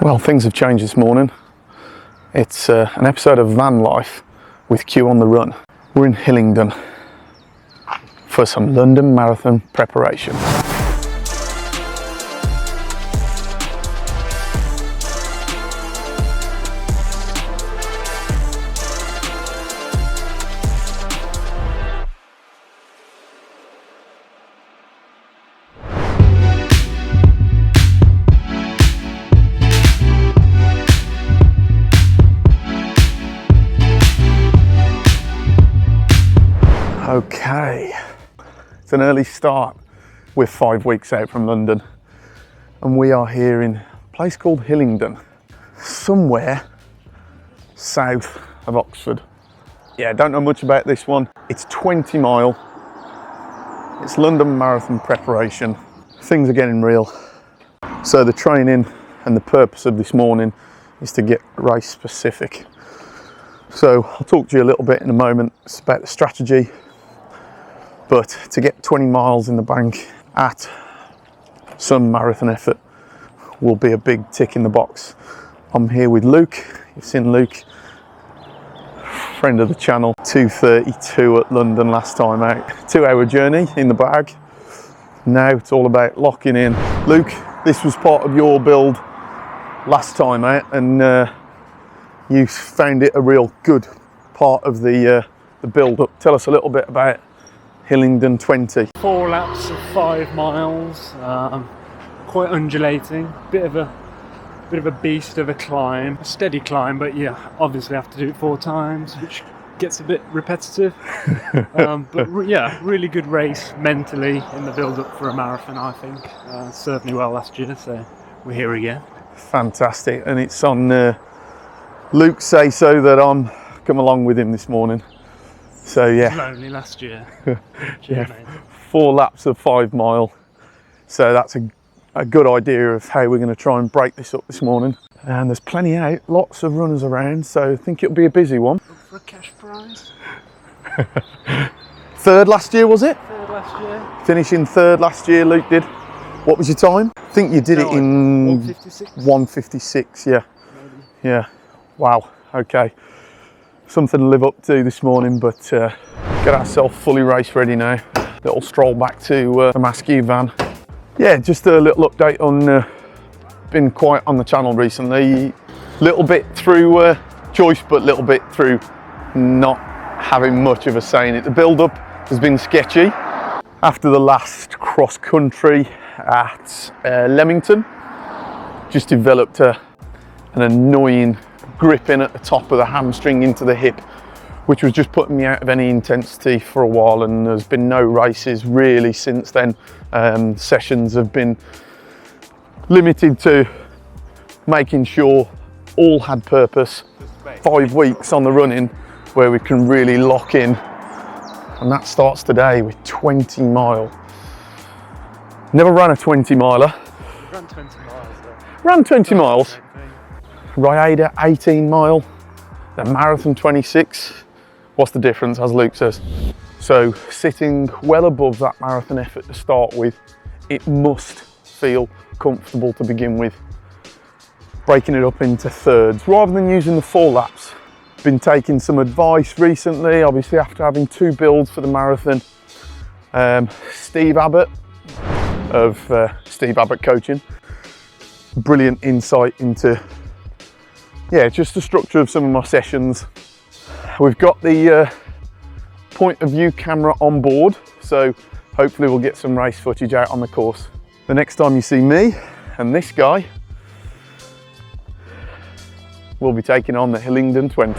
Well, things have changed this morning. It's an episode of Van Life with Q on the run. We're in Hillingdon for some London Marathon preparation. Okay, it's an early start. We're 5 weeks out from London and we are here in a place called Hillingdon, somewhere south of Oxford. Yeah, don't know much about this one. It's 20 mile. It's London Marathon preparation. Things are getting real. So the training and the purpose of this morning is to get race specific. So I'll talk to you a little bit in a moment about the strategy. But to get 20 miles in the bank at some marathon effort will be a big tick in the box. I'm here with Luke. You've seen Luke, friend of the channel. 2:32 at London last time out. 2-hour journey in the bag. Now it's all about locking in. Luke, this was part of your build last time out, and you found it a real good part of the build up. Tell us a little bit about Hillingdon 20. 4 laps of 5 miles, quite undulating, bit of a beast of a climb, a steady climb, but yeah, obviously have to do it 4 times, which gets a bit repetitive. Yeah, really good race mentally in the build-up for a marathon, I think. Served me well last year, so we're here again. Fantastic, and it's on Luke's say-so that I'm come along with him this morning. So yeah, lonely last year. Yeah, 4 laps of 5 mile. So that's a good idea of how we're going to try and break this up this morning. And there's plenty out, lots of runners around, so I think it'll be a busy one. Look for a cash prize. 3rd last year, was it? 3rd last year. Finishing 3rd last year, Luke did. What was your time? I think you did it in 1:56. 1:56, yeah. Maybe. Yeah, wow, okay. Something to live up to this morning, but get ourselves fully race ready now. Little stroll back to the Mixcloud van. Yeah, just a little update on, been quiet on the channel recently. Little bit through choice, but little bit through not having much of a say in it. The build up has been sketchy. After the last cross country at Leamington, just developed an annoying gripping at the top of the hamstring into the hip, which was just putting me out of any intensity for a while, and there's been no races really since then. Sessions have been limited to making sure all had purpose. 5 weeks on the running where we can really lock in, and that starts today with 20 mile. Never ran a 20 miler. Ran 20 miles though. Ran 20 miles. Riada 18 mile, the marathon 26. What's the difference, as Luke says? So sitting well above that marathon effort to start with, it must feel comfortable to begin with. Breaking it up into thirds rather than using the 4 laps. Been taking some advice recently, obviously after having 2 builds for the marathon. Steve Abbott of Steve Abbott Coaching. Brilliant insight into just the structure of some of my sessions. We've got the point of view camera on board, so hopefully we'll get some race footage out on the course. The next time you see me and this guy, we'll be taking on the Hillingdon 20.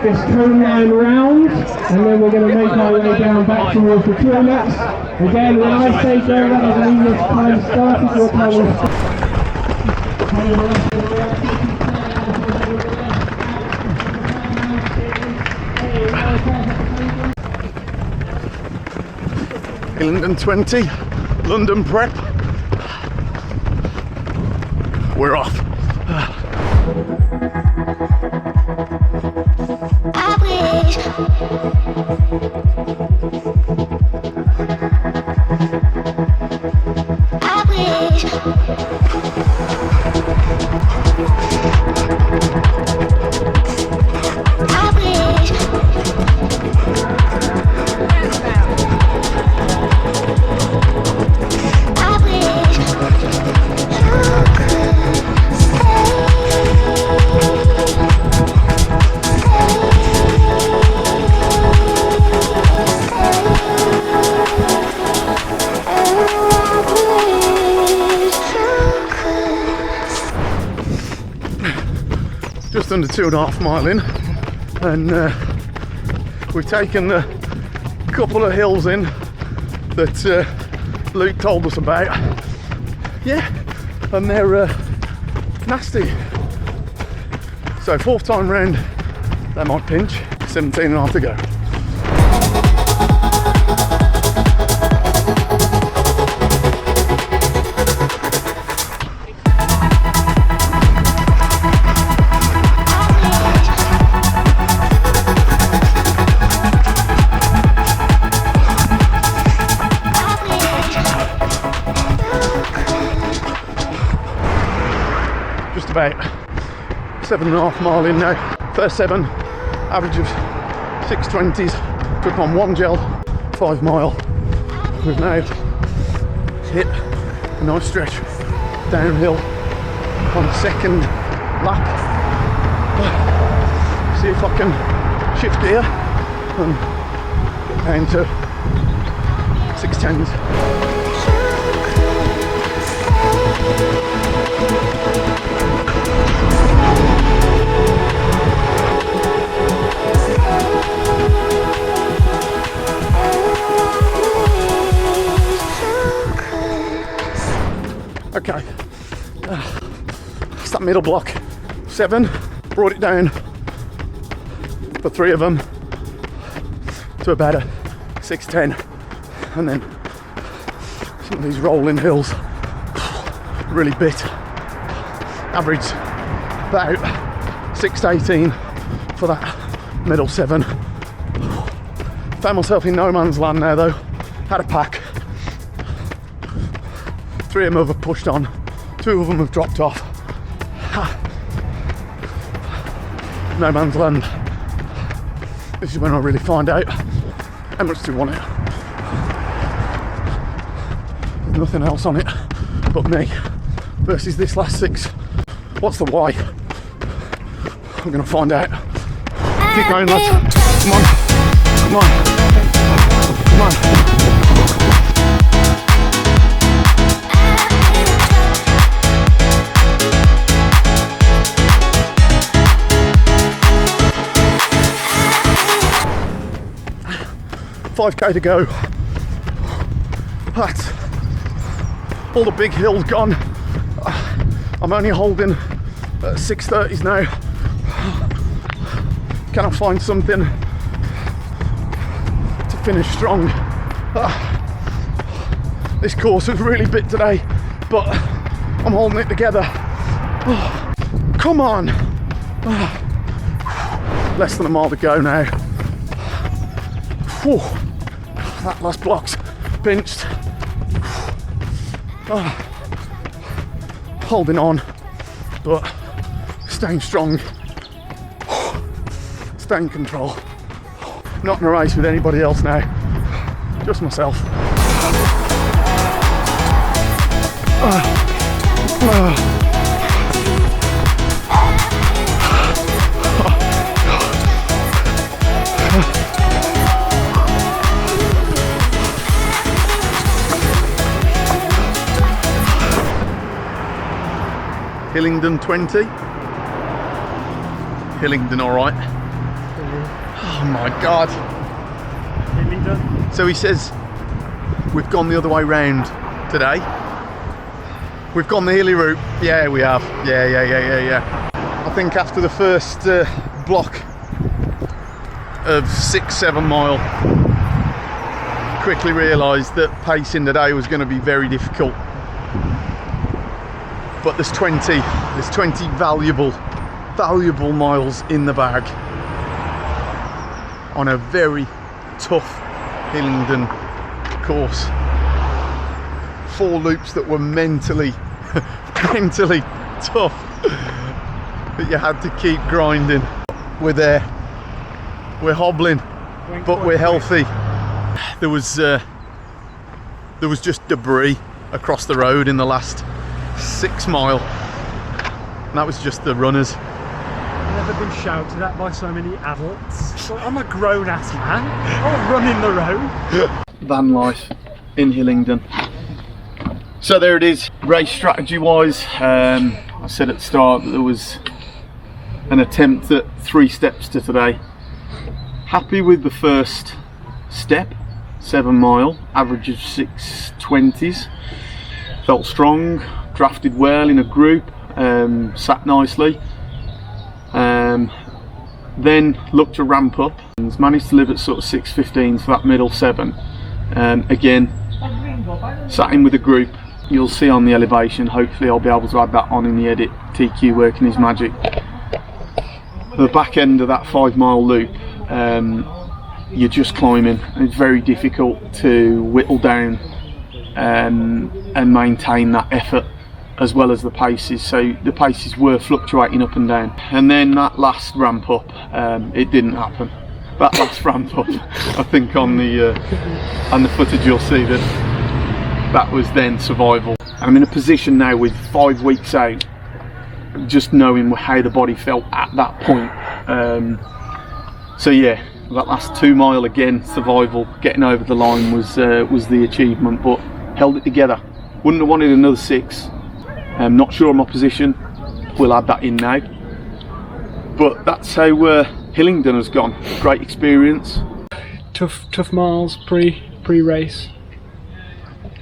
This cone line round, and then we're going to make our way down back towards the 2 laps. Again, when I say go, that doesn't mean this time started, your time will start. Hillingdon 20, London prep. We're off. I wish Just under 2.5 mile in, and we've taken a couple of hills in that Luke told us about. Yeah, and they're nasty. So 4th time round, they might pinch. 17.5 to go. About 7.5 mile in now. First 7, average of 6:20s. Took on 1 gel, 5 mile. We've now hit a nice stretch downhill on the 2nd lap. See if I can shift gear and down to 6:10s. Okay, it's that middle block. 7, brought it down for 3 of them to about a 6:10, and then some of these rolling hills really bit. Average about 6:18 for that middle 7. Found myself in no man's land now though. Had a pack. 3 of them have pushed on, 2 of them have dropped off. No man's land. This is when I really find out how much do you want it. There's nothing else on it but me versus this last 6. What's the why? I'm gonna find out. Keep going, lads. Come on. Come on. Come on. 5k to go. That's all the big hills gone. I'm only holding 6:30s now. Can I find something to finish strong? This course was really bit today, but I'm holding it together. Come on. Less than a mile to go now. Whew. That last block's pinched. Holding on, but staying strong. Stay in control. Not in a race with anybody else now. Just myself. Hillingdon 20. Hillingdon, all right. Oh my God. Hillingdon. So he says we've gone the other way round today. We've gone the hilly route. Yeah, we have. Yeah. I think after the first block of 6-7 mile, quickly realised that pacing today was going to be very difficult. But there's 20 valuable miles in the bag on a very tough Hillingdon course. 4 loops that were mentally mentally tough that you had to keep grinding. We're there, we're hobbling, but we're healthy. There was just debris across the road in the last 6 mile, and that was just the runners. I've never been shouted at by so many adults. Well, I'm a grown-ass man. I'm running the road. Van life in Hillingdon. So there it is, race strategy wise. I said at the start that there was an attempt at 3 steps to today. Happy with the first step, 7 mile, average of 6:20s. Felt strong, drafted well in a group, sat nicely. Then looked to ramp up and managed to live at sort of 6:15 for that middle 7. Again, sat in with a group. You'll see on the elevation, hopefully I'll be able to add that on in the edit. TQ working his magic. The back end of that 5 mile loop, you're just climbing. It's very difficult to whittle down and maintain that effort as well as the paces, so the paces were fluctuating up and down. And then that last ramp up, it didn't happen. That last ramp up, I think on the footage you'll see that was then survival. I'm in a position now with 5 weeks out, just knowing how the body felt at that point. So yeah, that last 2 mile again, survival, getting over the line was the achievement, but held it together. Wouldn't have wanted another 6. I'm not sure of my position. We'll add that in now. But that's how Hillingdon has gone. Great experience. Tough miles pre-race.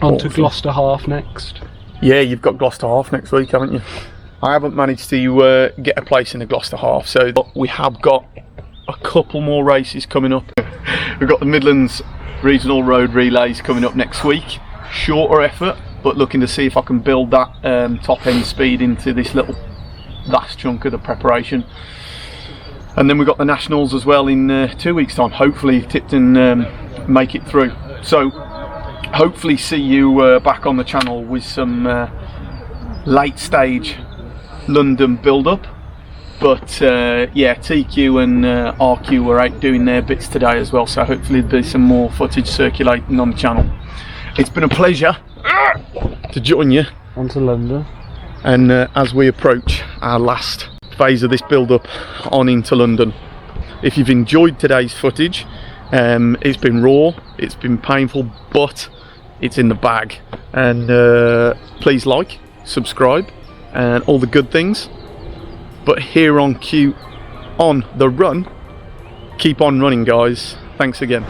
On to Gloucester Half next. Yeah, you've got Gloucester Half next week, haven't you? I haven't managed to get a place in the Gloucester Half, so we have got a couple more races coming up. We've got the Midlands Regional Road Relays coming up next week. Shorter effort, but looking to see if I can build that top end speed into this little vast chunk of the preparation. And then we've got the Nationals as well in 2 weeks time. Hopefully Tipton make it through. So hopefully see you back on the channel with some late stage London build up. But yeah, TQ and RQ were out doing their bits today as well, so hopefully there'll be some more footage circulating on the channel. It's been a pleasure to join you On to London. and as we approach our last phase of this build up on into London. If you've enjoyed today's footage, it's been raw, it's been painful, but it's in the bag. And please like, subscribe and all the good things. But here on Q on the run, keep on running guys. Thanks again.